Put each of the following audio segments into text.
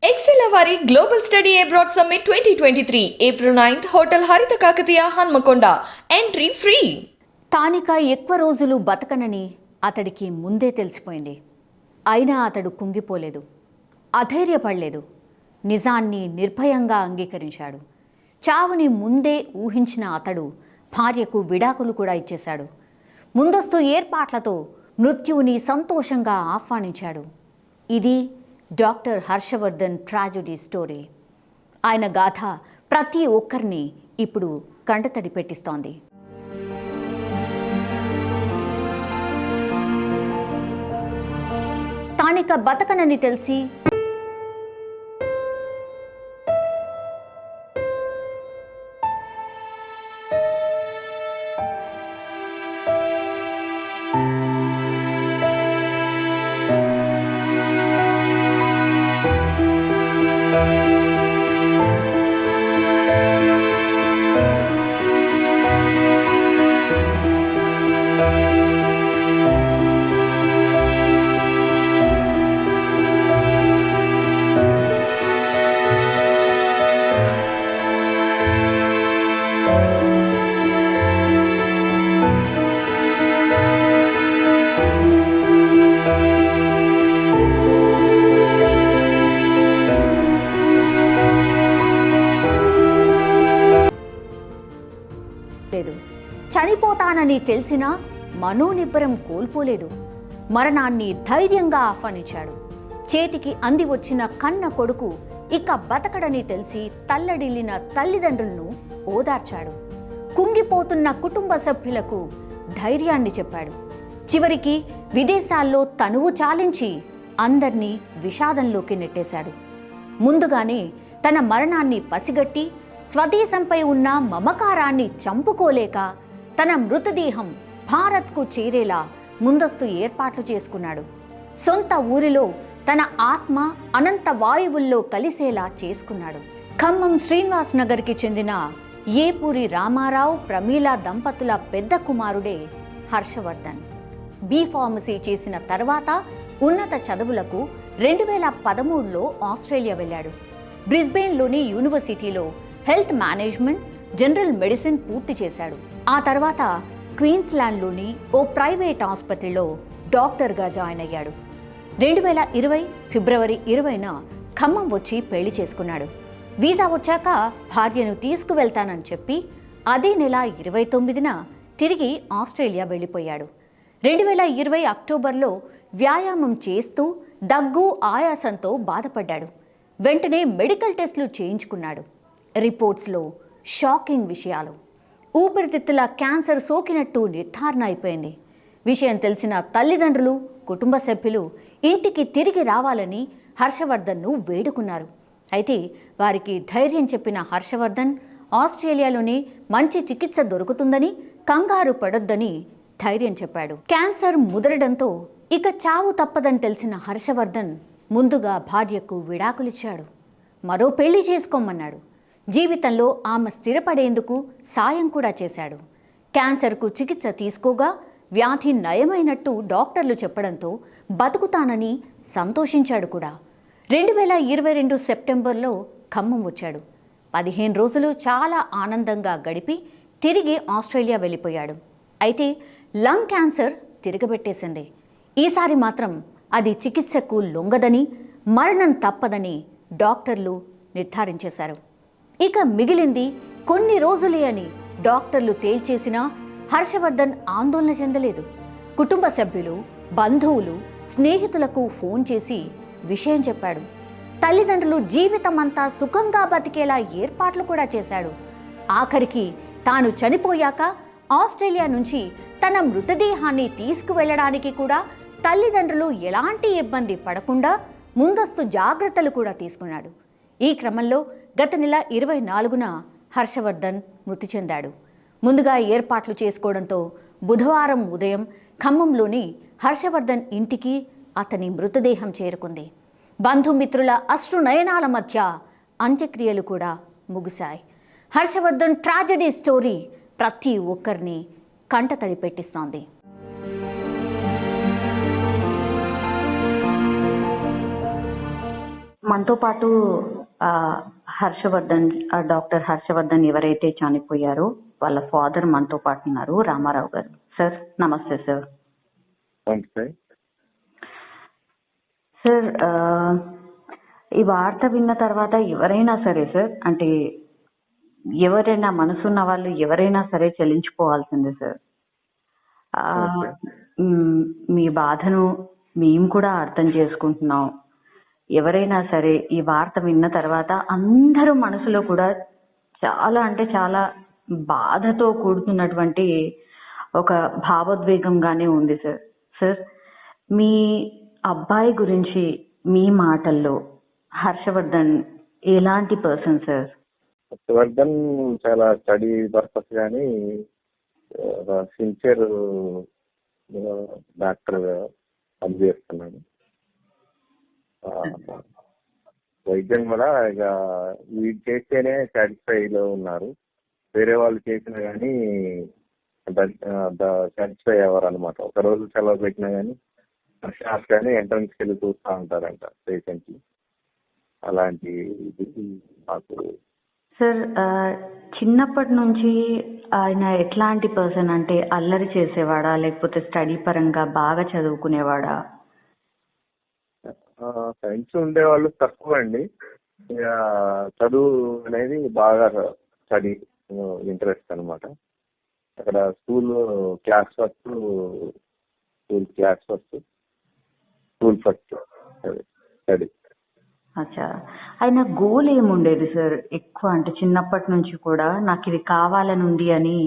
XL వారి global study abroad summit 2023 April 9th hotel Haritha Kakatiya Hanmakonda. Entry free. తానిక ఎక్కువ రోజులు బతకనని అతడికి ముందే తెలిసిపోయింది. అయినా అతడు కుంగిపోలేదు, అధైర్యపడలేదు. నిజాన్ని నిర్భయంగా అంగీకరించాడు. చావుని ముందే ఊహించిన అతడు భార్యకు విడాకులు కూడా ఇచ్చేశాడు. ముందస్తు ఏర్పాట్లతో మృత్యువుని సంతోషంగా ఆహ్వానించాడు. ఇది డాక్టర్ హర్షవర్ధన్ ట్రాజెడీ స్టోరీ. ఆయన గాథ ప్రతి ఒక్కరిని ఇప్పుడు కంటతడి పెట్టిస్తోంది. తానిక బతకనని తెలిసి చనిపోతానని తెలిసినా మనోనిబ్బరం కోల్పోలేదు. మరణాన్ని ధైర్యంగా ఆహ్వానించాడు. చేతికి అంది వచ్చిన కన్న కొడుకు ఇక బతకడని తెలిసి తల్లడిల్లిన తల్లిదండ్రులను ఓదార్చాడు. కుంగిపోతున్న కుటుంబ సభ్యులకు ధైర్యాన్ని చెప్పాడు. చివరికి విదేశాల్లో తనువు చాలించి అందర్నీ విషాదంలోకి నెట్టేశాడు. ముందుగానే తన మరణాన్ని పసిగట్టి స్వదేశంపై ఉన్న మమకారాన్ని చంపుకోలేక తన మృతదేహం భారత్కు చేరేలా ముందస్తు ఏర్పాట్లు చేసుకున్నాడు. సొంత ఊరిలో తన ఆత్మ అనంత వాయువుల్లో కలిసేలా చేసుకున్నాడు. ఖమ్మం శ్రీనివాస్ నగర్కి చెందిన ఏపూరి రామారావు ప్రమీల దంపతుల పెద్ద కుమారుడే హర్షవర్ధన్. బి ఫార్మసీ చేసిన తర్వాత ఉన్నత చదువులకు 2013లో ఆస్ట్రేలియా వెళ్ళాడు. బ్రిస్బెయిన్లోని యూనివర్సిటీలో హెల్త్ మేనేజ్మెంట్, జనరల్ మెడిసిన్ పూర్తి చేశాడు. ఆ తర్వాత క్వీన్స్లాండ్లోని ఓ ప్రైవేట్ ఆసుపత్రిలో డాక్టర్గా జాయిన్ అయ్యాడు. 2020 ఫిబ్రవరి 20న ఖమ్మం వచ్చి పెళ్లి చేసుకున్నాడు. వీసా వచ్చాక భార్యను తీసుకువెళ్తానని చెప్పి అదే నెల 29న తిరిగి ఆస్ట్రేలియా వెళ్ళిపోయాడు. 2020 అక్టోబర్లో వ్యాయామం చేస్తూ దగ్గు, ఆయాసంతో బాధపడ్డాడు. వెంటనే మెడికల్ టెస్టులు చేయించుకున్నాడు. రిపోర్ట్స్లో షాకింగ్ విషయాలు. ఊపిరితిత్తుల క్యాన్సర్ సోకినట్టు నిర్ధారణ అయిపోయింది. విషయం తెలిసిన తల్లిదండ్రులు, కుటుంబ సభ్యులు ఇంటికి తిరిగి రావాలని హర్షవర్ధన్ను వేడుకున్నారు. అయితే వారికి ధైర్యం చెప్పిన హర్షవర్ధన్ ఆస్ట్రేలియాలోనే మంచి చికిత్స దొరుకుతుందని, కంగారు పడొద్దని ధైర్యం చెప్పాడు. క్యాన్సర్ ముదరడంతో ఇక చావు తప్పదని తెలిసిన హర్షవర్ధన్ ముందుగా భార్యకు విడాకులిచ్చాడు. మరో పెళ్లి చేసుకోమన్నాడు. జీవితంలో ఆమె స్థిరపడేందుకు సాయం కూడా చేశాడు. క్యాన్సర్కు చికిత్స తీసుకోగా వ్యాధి నయమైనట్టు డాక్టర్లు చెప్పడంతో బతుకుతానని సంతోషించాడు కూడా. 2022 సెప్టెంబర్లో ఖమ్మం వచ్చాడు. 15 రోజులు చాలా ఆనందంగా గడిపి తిరిగి ఆస్ట్రేలియా వెళ్ళిపోయాడు. అయితే లంగ్ క్యాన్సర్ తిరగబెట్టేసింది. ఈసారి మాత్రం అది చికిత్సకు లొంగదని, మరణం తప్పదని డాక్టర్లు నిర్ధారించేశారు. ఇక మిగిలింది కొన్ని రోజులే అని డాక్టర్లు తేల్చేసినా హర్షవర్ధన్ ఆందోళన చెందలేదు. కుటుంబ సభ్యులు, బంధువులు, స్నేహితులకు ఫోన్ చేసి విషయం చెప్పాడు. తల్లిదండ్రులు జీవితమంతా సుఖంగా బతికేలా ఏర్పాట్లు కూడా చేశాడు. ఆఖరికి తాను చనిపోయాక ఆస్ట్రేలియా నుంచి తన మృతదేహాన్ని తీసుకువెళ్లడానికి కూడా తల్లిదండ్రులు ఎలాంటి ఇబ్బంది పడకుండా ముందస్తు జాగ్రత్తలు కూడా తీసుకున్నాడు. ఈ క్రమంలో గత నెల 24న హర్షవర్ధన్ మృతి చెందాడు. ముందుగా ఏర్పాట్లు చేసుకోవడంతో బుధవారం ఉదయం ఖమ్మంలోని హర్షవర్ధన్ ఇంటికి అతని మృతదేహం చేరుకుంది. బంధుమిత్రుల అశ్రునయనాల మధ్య అంత్యక్రియలు కూడా ముగిశాయి. హర్షవర్ధన్ ట్రాజెడీ స్టోరీ ప్రతి ఒక్కరిని కంటతడి పెట్టిస్తోంది. మనతో పాటు ఆ, హర్షవర్ధన్ డాక్టర్ హర్షవర్ధన్ ఎవరైతే చనిపోయారో వాళ్ళ ఫాదర్ మనతో పాటు ఉన్నారు, రామారావు గారు. సార్ నమస్తే సార్. నమస్తే. సార్ ఈ వార్త విన్న తర్వాత ఎవరైనా సరే సార్, అంటే ఎవరైనా మనసున్న వాళ్ళు ఎవరైనా సరే చెల్లించుకోవాల్సిందే సార్. ఆ, మీ బాధను మేము కూడా అర్థం చేసుకుంటున్నాం. ఎవరైనా సరే ఈ వార్త విన్న తర్వాత అందరూ మనసులో కూడా చాలా అంటే చాలా బాధతో కూడుతున్నటువంటి ఒక భావోద్వేగంగానే ఉంది సార్. సార్, మీ అబ్బాయి గురించి మీ మాటల్లో హర్షవర్ధన్ ఎలాంటి పర్సన్ సార్? హర్షవర్ధన్ చాలా స్టడీ పర్పస్ కానీ సిన్సియర్ డాక్టర్ పనిచేస్తున్నాడు. వైద్యం కూడా ఇక వీడు చేస్తేనే సాటిస్ఫైలో ఉన్నారు. వేరే వాళ్ళు చేసినా కానీ సాటిస్ఫై అవ్వరు అనమాట. ఒక రోజు సెలవు పెట్టినా కానీ షాప్ కానీ ఎంట్రన్స్కి వెళ్ళి చూస్తూ ఉంటారంట పేషెంట్లు. అలాంటి ఇది మాకు. సార్, చిన్నప్పటి నుంచి ఆయన ఎట్లాంటి పర్సన్? అంటే అల్లరి చేసేవాడా, లేకపోతే స్టడీ పరంగా బాగా చదువుకునేవాడా? సైన్స్ ఉండేవాళ్ళు తక్కువ అండి. ఇక చదువు అనేది బాగా స్టడీ ఇంట్రెస్ట్ అనమాట. అక్కడ school class first, school first study. అచ్చా, ఆయన గోల్ ఏముండేది సార్ ఎక్కువ? అంటే చిన్నప్పటి నుంచి కూడా నాకు ఇది కావాలని ఉంది అని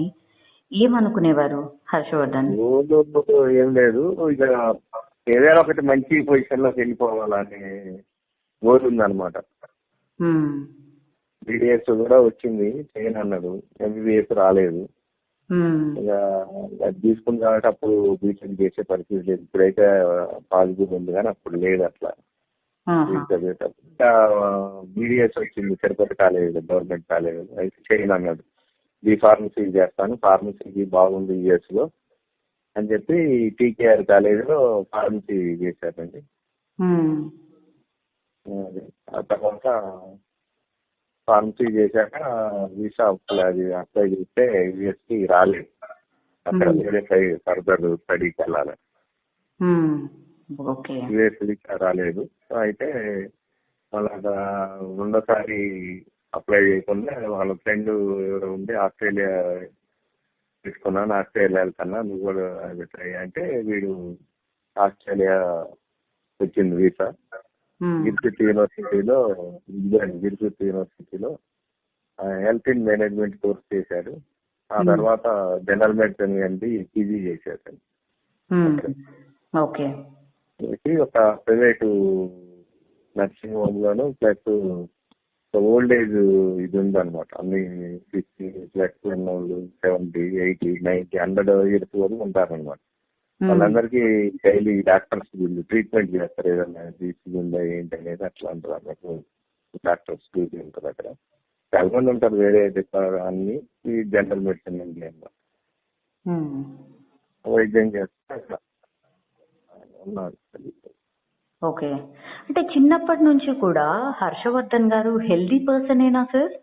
ఏమనుకునేవారు హర్షవర్ధన్? గోల్ ఏం లేదు, ఇక ఏదైనా ఒకటి మంచి పొజిషన్ లోకి వెళ్ళిపోవాలని గోల్ ఉందన్నమాట. బీడీఎస్ కూడా వచ్చింది, చేయను అన్నాడు. ఎంబీబీఎస్ రాలేదు. ఇక అది తీసుకుని కాబట్టి అప్పుడు బీటెక్ చేసే పరిస్థితి లేదు. ఇప్పుడైతే పాజిటివ్ ఉంది కానీ అప్పుడు లేదు అట్లా. బీడీఎస్ వచ్చింది తిరుపతి కాలేజ్, గవర్నమెంట్ కాలేజ్. అయితే చేయను అన్నాడు. బీ ఫార్మసీ చేస్తాను, ఫార్మసీకి బాగుంది యూఎస్ లో అని చెప్పి టీకేఆర్ కాలేజీలో ఫార్మసీ చేశారండి. ఆ తర్వాత ఫార్మసీ చేశాక వీసా అప్లై చేస్తే యూఎస్కి రాలేదు. అక్కడ వేరే ఫర్దర్ స్టడీకి వెళ్ళాలి. యూఎస్ వీసా రాలేదు. అయితే మళ్ళా రెండోసారి అప్లై చేయకుండా వాళ్ళ ఫ్రెండ్ ఎవరో ఉండి ఆస్ట్రేలియా తీసుకున్నాను, ఆస్ట్రేలియా వెళ్తున్నా, నువ్వు కూడా అది ట్రై అంటే వీడు ఆస్ట్రేలియా వచ్చింది వీసా. గిర్ఫిత్ యూనివర్సిటీలో హెల్త్ అండ్ మేనేజ్మెంట్ కోర్స్ చేశాడు. ఆ తర్వాత జనరల్ మెడిసిన్ అండి పీజీ చేశాడు. ఒక ప్రైవేటు నర్సింగ్ హోమ్ లోను ప్లస్ ఓల్డ్ ఏజ్ ఇది ఉందన్నమాట. అన్ని 50 ప్లస్ ఉన్నోళ్ళు 70, 80, 90, 100 ఇయర్స్ వరకు ఉంటారనమాట. వాళ్ళందరికీ డైలీ డాక్టర్స్ వీళ్ళు ట్రీట్మెంట్ చేస్తారు. ఏదైనా డిసీజ్ ఉందా ఏంటి అనేది అట్లా అంటారు అన్నట్టు. డాక్టర్స్ డ్యూటీ ఉంటుంది అక్కడ. చాలా మంది ఉంటారు వేరే అన్ని. ఈ జనరల్ మెడిసిన్ అండి అన్నమాట. వైద్యం చేస్తే అట్లా ఉన్నారు. ఓకే, అంటే చిన్నప్పటి నుంచి కూడా హర్షవర్ధన్ గారు హెల్దీ పర్సనేనా సార్?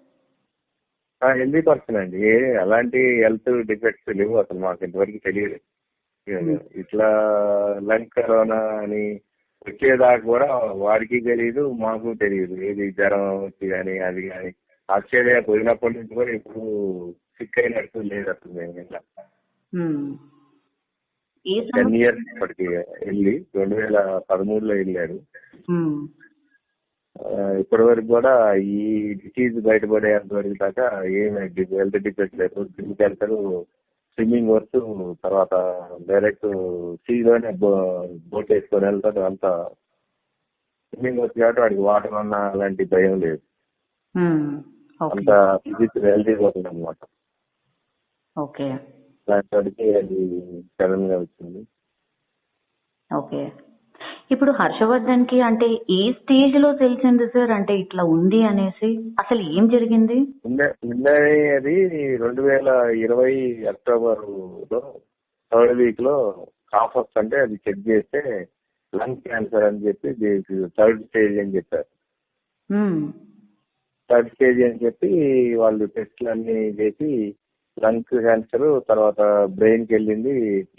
హెల్దీ పర్సన్ అండి. అలాంటి హెల్త్ డిఫెక్ట్స్ లేవు అసలు. మాకు ఇంతవరకు తెలియదు. ఇట్లా లంగ్ కరోనా అని వచ్చేదాకా కూడా వాడికి తెలియదు, మాకు తెలియదు. ఏది జ్వరం వచ్చి కానీ అది కానీ. ఆస్ట్రేలియా పోయినప్పటి నుంచి కూడా ఇప్పుడు సిక్ అయినట్టు లేదు అసలు. మేము ఇట్లా 10 years ఇప్పటికి వెళ్ళి 2013లో వెళ్ళాడు. ఇప్పటి వరకు కూడా ఈ డిసీజ్ బయటపడేంత వరకు దాకా ఏమి హెల్త్ డిఫెక్ట్ లేదు. జిమ్కి వెళ్తారు, స్విమ్మింగ్ వచ్చు, తర్వాత డైరెక్ట్ సీలోనే బోట్ వేసుకొని వెళ్తాడు. అంతా స్విమ్మింగ్ వచ్చు కాబట్టి వాడికి వాటర్ అన్న అలాంటి భయం లేదు. అంత ఫిజిక్స్ హెల్తీగా అవుతుంది అనమాట. ఓకే, దానికి అది సడన్ గా వచ్చింది. ఓకే, ఇప్పుడు హర్షవర్ధన్ కి అంటే ఏ స్టేజ్ లో తెలిసింది సార్ అంటే ఇట్లా ఉంది అనేసి? అసలు ఏం జరిగింది? అది 2020 అక్టోబర్లో 3rd week లో కాఫ్ వస్తుంటే అది చెక్ చేస్తే లంగ్ క్యాన్సర్ అని చెప్పి 3rd stage అని చెప్పారు. థర్డ్ స్టేజ్ అని చెప్పి వాళ్ళు టెస్ట్లు అన్ని చేసి లంగ్ క్యాన్సర్, తర్వాత బ్రెయిన్కి వెళ్ళింది,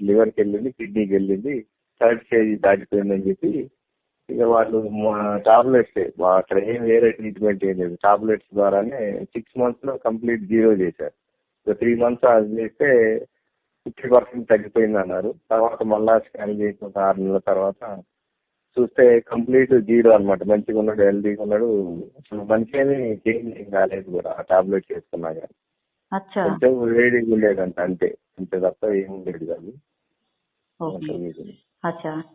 లివర్కి వెళ్ళింది, కిడ్నీకి వెళ్ళింది, థర్డ్ స్టేజ్ దాటిపోయిందని చెప్పి ఇక వాళ్ళు టాబ్లెట్స్ అక్కడ ఏం వేరే ట్రీట్మెంట్ ఏం లేదు, టాబ్లెట్స్ ద్వారానే 6 months లో కంప్లీట్ జీరో చేశారు. 3 months అది చేస్తే 50% తగ్గిపోయింది అన్నారు. తర్వాత మళ్ళా స్కాన్ చేసి ఒక 6 నెలల తర్వాత చూస్తే కంప్లీట్ జీరో అనమాట. మంచిగా ఉన్నాడు, హెల్తీగా ఉన్నాడు, అసలు మనిషి ఏమి చేంజ్ ఏం కాలేదు కూడా ఆ టాబ్లెట్స్ వేసుకున్నా కానీ. కొంచెం వేడిగా ఉండేదంట అంతే, అంతే తప్ప ఏం ఉండేది కాదు.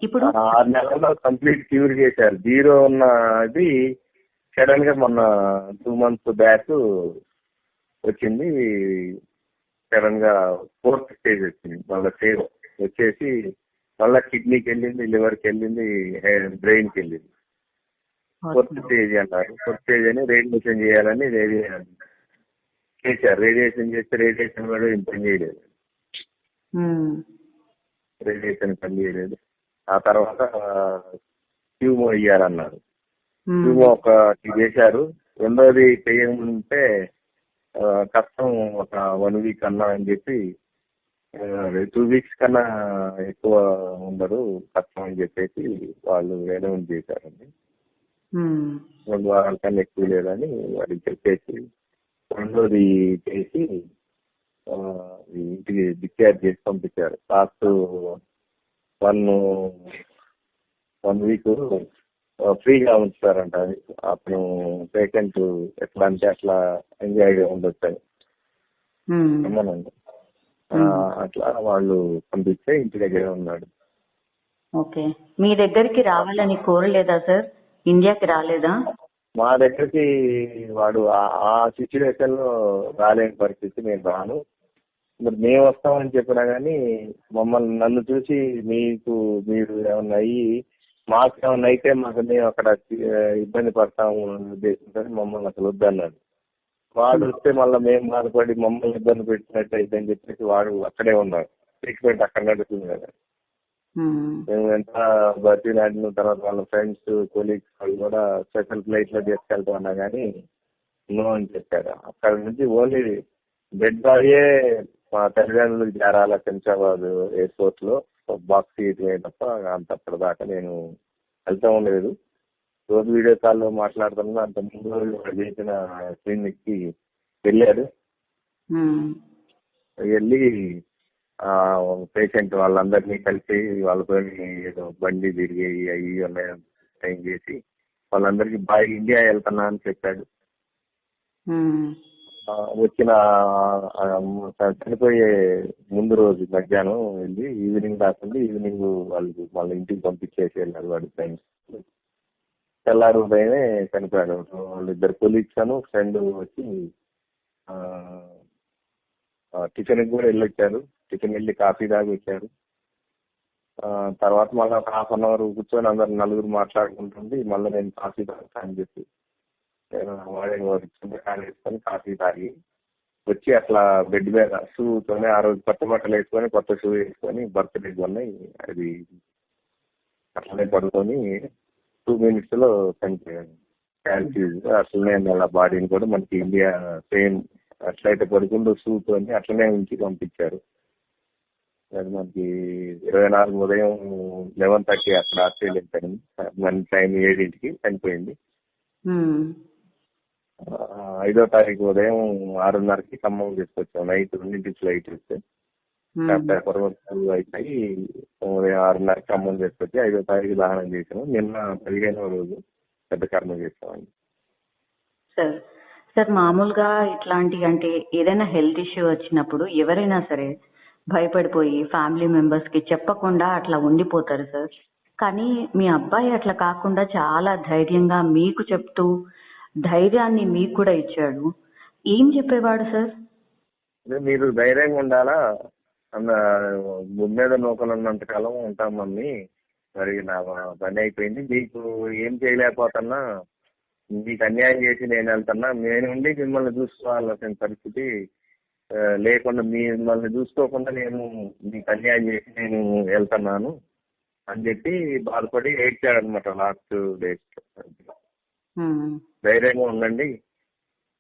ఇప్పుడు 6 నెలల్లో కంప్లీట్ క్యూర్ చేశారు. జీరో ఉన్నది సడన్ గా మొన్న 2 months బ్యాక్ వచ్చింది, సడన్ గా 4th స్టేజ్ వచ్చింది. మళ్ళీ సేమ్ వచ్చేసి మళ్ళీ కిడ్నీకి వెళ్ళింది, లివర్కి వెళ్ళింది, బ్రెయిన్కి వెళ్ళింది. 4th స్టేజ్ అన్నారు. 4th స్టేజ్ అని రేడియేషన్ చేయాలని చేశారు. రేడియేషన్ చేస్తే రేడియేషన్ కూడా ఏం పని చేయలేదు, రేడియేషన్ పని చేయలేదు. ఆ తర్వాత ట్యూమో ఇయ్యాలన్నారు. ట్యూమో ఒకటి చేశారు. రెండోది చేయకుంటే కష్టం, ఒక 1 week అన్నా అని చెప్పి 2 weeks కన్నా ఎక్కువ ఉండరు, కష్టం అని చెప్పేసి వాళ్ళు అనౌన్స్ చేశారండి. 2 వారాల కన్నా ఎక్కువ లేదని వాడికి చెప్పేసి రెండోది చేసి ఇంటికి డిశ్చార్జ్ చేసి పంపించారు. లాస్ట్ 1 week ఫ్రీగా ఉంచుతారంట. అతను పేషెంట్ ఎట్లా అంటే అట్లా ఎంజాయ్గా ఉండొచ్చు అట్లా వాళ్ళు పంపిస్తే ఇంటి దగ్గరే ఉన్నాడు. ఓకే, మీ దగ్గరికి రావాలని కోరలేదా సార్? ఇండియాకి రాలేదా? మా దగ్గరికి వాడు ఆ సిచ్యువేషన్ లో రాలేని పరిస్థితి, నేను రాను, మరి మేము వస్తామని చెప్పినా కానీ నన్ను చూసి మీరు ఏమన్నా అయ్యి మాకు ఏమన్నా అయితే మేము అక్కడ ఇబ్బంది పడతాము ఉద్దేశంతో మమ్మల్ని అసలు వద్దన్నాడు. వాడు వస్తే మళ్ళీ మేము బాధపడి మమ్మల్ని ఇబ్బంది పెట్టినట్టు అయితే అని చెప్పేసి వాడు అక్కడే ఉన్నాడు. ట్రీట్మెంట్ అక్కడ నడుస్తుంది కదా. మేము ఎంత బతిలాడిన తర్వాత వాళ్ళ ఫ్రెండ్స్, కొలీగ్స్ వాళ్ళు కూడా స్పెషల్ ఫ్లైట్ లో తీసుకెళ్తామన్నా కానీ నో అని చెప్పారు. అక్కడ నుంచి ఓన్లీ బెడ్ బాయే మా తల్లిదండ్రులకు చేరాల శంషాబాద్ ఎయిర్పోర్ట్ లో బాక్స్ తీయటమే తప్ప అంతప్పటిదాకా నేను వెళ్తా ఉండలేదు. రోజు వీడియో కాల్లో మాట్లాడుతున్నా. అంత ముందు రోజు చేసిన క్లినిక్ కి వెళ్ళాడు. వెళ్ళి పేషెంట్ వాళ్ళందరినీ కలిసి వాళ్ళతో ఏదో బండి తిరిగి అవి టైం చేసి వాళ్ళందరికీ బాయ్ ఇండియా వెళ్తున్నా అని చెప్పాడు. వచ్చిన చనిపోయే ముందు రోజు మధ్యాహ్నం వెళ్ళి ఈవినింగ్ కాకుండా ఈవినింగ్ వాళ్ళు మళ్ళీ ఇంటికి పంపించేసి వెళ్ళారు వాడి ఫ్రెండ్స్. తెల్లారు ఉదయమే చనిపోయాడు. వాళ్ళిద్దరు కొలీగ్స్ అను ఫ్రెండ్ వచ్చి టిఫిన్కి కూడా వెళ్ళొచ్చారు. టిఫిన్ వెళ్ళి కాఫీ తాగి వచ్చారు. తర్వాత మళ్ళీ ఒక 1/2 hour కూర్చొని అందరు నలుగురు మాట్లాడుకుంటుంది. మళ్ళీ నేను కాఫీ తాగుతా అని చెప్పి వాడిని కాలు వేసుకొని కాఫీ తాగి వచ్చి అట్లా బెడ్ మీద షూతోనే ఆ రోజు కొత్త బట్టలు వేసుకొని కొత్త షూ వేసుకొని బర్త్డే ఉన్నాయి అది అట్లనే పడుకొని 2 minutes లో చనిపోయాను. క్యాన్సీజ్ అట్లనే అలా బాడీని కూడా మనకి ఇండియా సేమ్ అట్లయితే పడుకుంటూ షూతోని అట్లనే ఉంచి పంపించారు. అది మనకి 24 ఉదయం 11:30 అక్కడ ఆస్ట్రేలియా టైం, మన టైం 7 చనిపోయింది. 5వ తారీఖు ఉదయం 6:30కి ఖమ్మం తీసుకొచ్చాం. నైట్ 2 ఫ్లైట్ వస్తే పేపర్ వర్క్ అయిపోయి ఉదయం 6:30కి ఖమ్మం తీసుకొచ్చి 5వ తారీఖు దహనం చేసాము. నిన్న 15వ రోజు పెద్ద కర్మ చేసామండి. సార్ మామూలుగా ఇట్లాంటి అంటే ఏదైనా హెల్త్ ఇష్యూ వచ్చినప్పుడు ఎవరైనా సరే భయపడిపోయి ఫ్యామిలీ మెంబర్స్ కి చెప్పకుండా అట్లా ఉండిపోతారు సార్. కానీ మీ అబ్బాయి అట్లా కాకుండా చాలా ధైర్యంగా మీకు చెప్తూ ధైర్యాన్ని మీకు కూడా ఇచ్చాడు. ఏం చెప్పేవాడు సార్? మీరు ధైర్యంగా ఉండాలా, భూమి మీద నూకలు ఉన్నంత కాలం ఉంటాం మమ్మీ, మరి నా పని అయిపోయింది, మీకు ఏం చేయలేకపోతున్నా, మీకు అన్యాయం చేసి నేను వెళ్తున్నా, నేను ఉండి మిమ్మల్ని చూసుకోవాల్సిన పరిస్థితి లేకుండా మిమ్మల్ని చూసుకోకుండా నేను మీకు అన్యాయం చేసి నేను వెళ్తున్నాను అని చెప్పి బాధపడి ఏడ్చాడు అనమాట లాస్ట్ డేస్. ధైర్యంగా ఉండండి.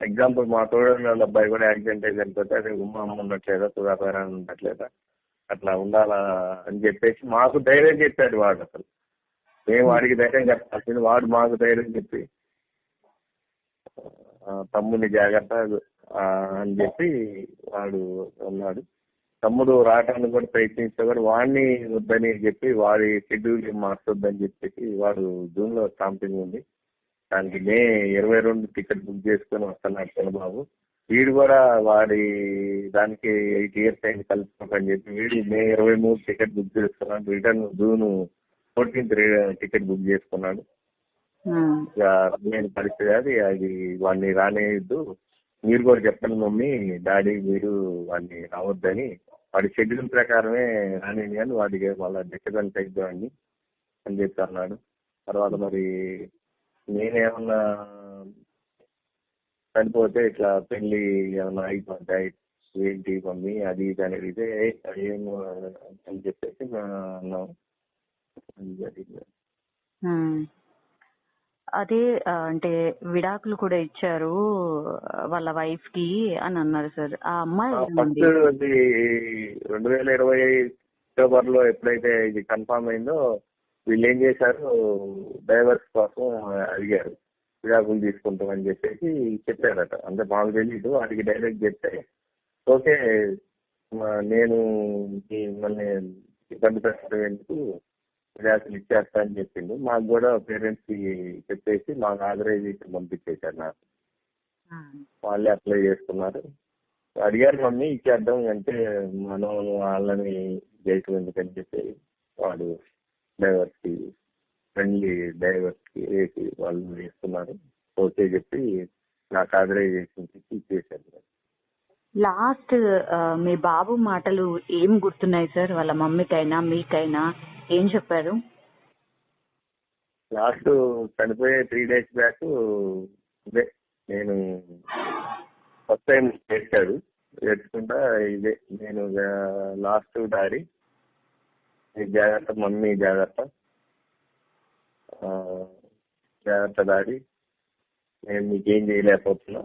ఎగ్జాంపుల్ మా తోడని వాళ్ళ అబ్బాయి కూడా యాక్సిడెంట్ అయి చనిపోతే అదే ఉమ్మ అమ్మ ఉండట్లేదా, సుధాకరాన్ని ఉండట్లేదా, అట్లా ఉండాలా అని చెప్పేసి మాకు ధైర్యం చెప్పాడు వాడు. అసలు మేము వాడికి ధైర్యం చెప్పాల్సింది వాడు మాకు ధైర్యం చెప్పి తమ్ముని జాగ్రత్త అని చెప్పి వాడు ఉన్నాడు. తమ్ముడు రావడానికి కూడా ప్రయత్నిస్తే కూడా వాడిని వద్దని చెప్పి వాడి షెడ్యూల్ మార్చొద్దని చెప్పేసి వాడు జూన్లో స్టాంపింగ్ ఉంది. దానికి మే 22 టికెట్ బుక్ చేసుకొని వస్తున్నాడు చంద్రబాబు. వీడు కూడా వాడి దానికి 8 years అయింది కలుపుకోకని చెప్పి వీడు మే 23 టికెట్ బుక్ చేసుకున్నాడు. Return June 14th ticket book చేసుకున్నాడు. ఇక నేను పరిస్థితి అది వాడిని రానేయద్దు, మీరు కూడా చెప్పండి మమ్మీ డాడీ మీరు వాడిని రావద్దని, వాడి షెడ్యూల్ ప్రకారమే రానేది కానీ వాడికి వాళ్ళ డిస్టర్బెన్స్ అయిద్దామని అని చెప్పి అన్నాడు. తర్వాత మరి నేనేమన్నా చనిపోతే ఇట్లా పెళ్ళి ఏమన్నా అయిపోతాయి ఏంటి మమ్మీ అది ఇది అని అడిగితే ఏమో అని చెప్పేసి అన్నాం. అదే అంటే విడాకులు కూడా ఇచ్చారు వాళ్ళ వైఫ్ కి అని అన్నారు సార్. ఆ అమ్మాయి ఫస్ట్ 2020 అక్టోబర్లో ఎప్పుడైతే ఇది కన్ఫామ్ అయిందో వీళ్ళు ఏం చేశారు, డైవర్స్ కోసం అడిగారు, విడాకులు తీసుకుంటామని చెప్పేసి చెప్పారట. అంటే మాకు తెలీదు, వాడికి డైరెక్ట్ చెప్తే ఓకే నేను మిమ్మల్ని ఇబ్బంది పెట్టడం ఎందుకు విడాకులు ఇచ్చేస్తా అని చెప్పిండు. మాకు కూడా పేరెంట్స్ కి చెప్పేసి మాకు ఆథరైజేషన్ పంపించేశారు. నాకు వాళ్ళే అప్లై చేసుకున్నారు. అడిగారు మమ్మీ ఇచ్చేద్దాం అంటే మనం వాళ్ళని చేయటం ఎందుకని చెప్పి వాడు డైవర్స్ కి ఫ్రెండ్లీ డైవర్స్ కి వేసి వాళ్ళు వేస్తున్నారు. ఓకే చెప్పి నాకు ఆథరైజేషన్ ఇచ్చేసారు. లాస్ట్ మీ బాబు మాటలు ఏం గుర్తున్నాయి సార్? వాళ్ళ మమ్మీకైనా మీకైనా ఏం చెప్పారు? లాస్ట్ చనిపోయే 3 days బ్యాక్ ఇదే నేను ఫస్ట్ టైం చేశాడు ఏడ్చుకుంటా, ఇదే నేను లాస్ట్ డాడీ జాగ్రత్త, మమ్మీ జాగ్రత్త, జాగ్రత్త డాడీ, నేను మీకేం చేయలేకపోతున్నా,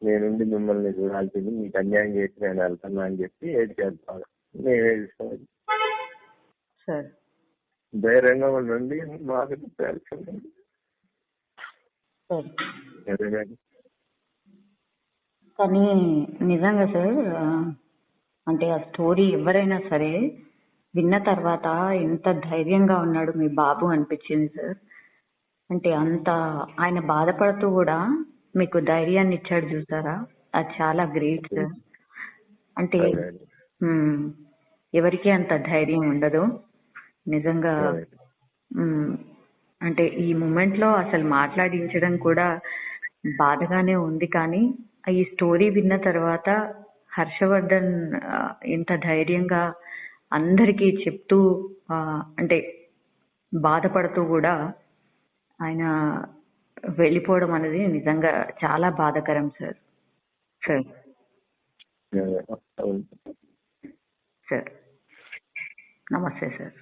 నేనుండి మిమ్మల్ని చూడాల్సింది, మీకు అన్యాయం చేసి నేను వెళ్తున్నా అని చెప్పి ఏడ్చేస్తాను. నేనే చూసుకోవాలి సార్, ధైర్యంగా ఉండండి మాకు చెప్పాల్సింది. కానీ నిజంగా సార్ అంటే ఆ స్టోరీ ఎవరైనా సరే విన్న తర్వాత ఎంత ధైర్యంగా ఉన్నాడు మీ బాబు అనిపించింది సార్. అంటే అంత ఆయన బాధపడుతూ కూడా మీకు ధైర్యాన్ని ఇచ్చాడు చూసారా, అది చాలా గ్రేట్ సార్. అంటే ఎవరికి అంత ధైర్యం ఉండదు నిజంగా. అంటే ఈ మూమెంట్ లో అసలు మాట్లాడించడం కూడా బాధగానే ఉంది. కానీ ఈ స్టోరీ విన్న తర్వాత హర్షవర్ధన్ ఇంత ధైర్యంగా అందరికీ చెప్తూ అంటే బాధపడుతూ కూడా ఆయన వెళ్ళిపోవడం అనేది నిజంగా చాలా బాధాకరం సార్. సార్ సార్ నమస్తే సార్.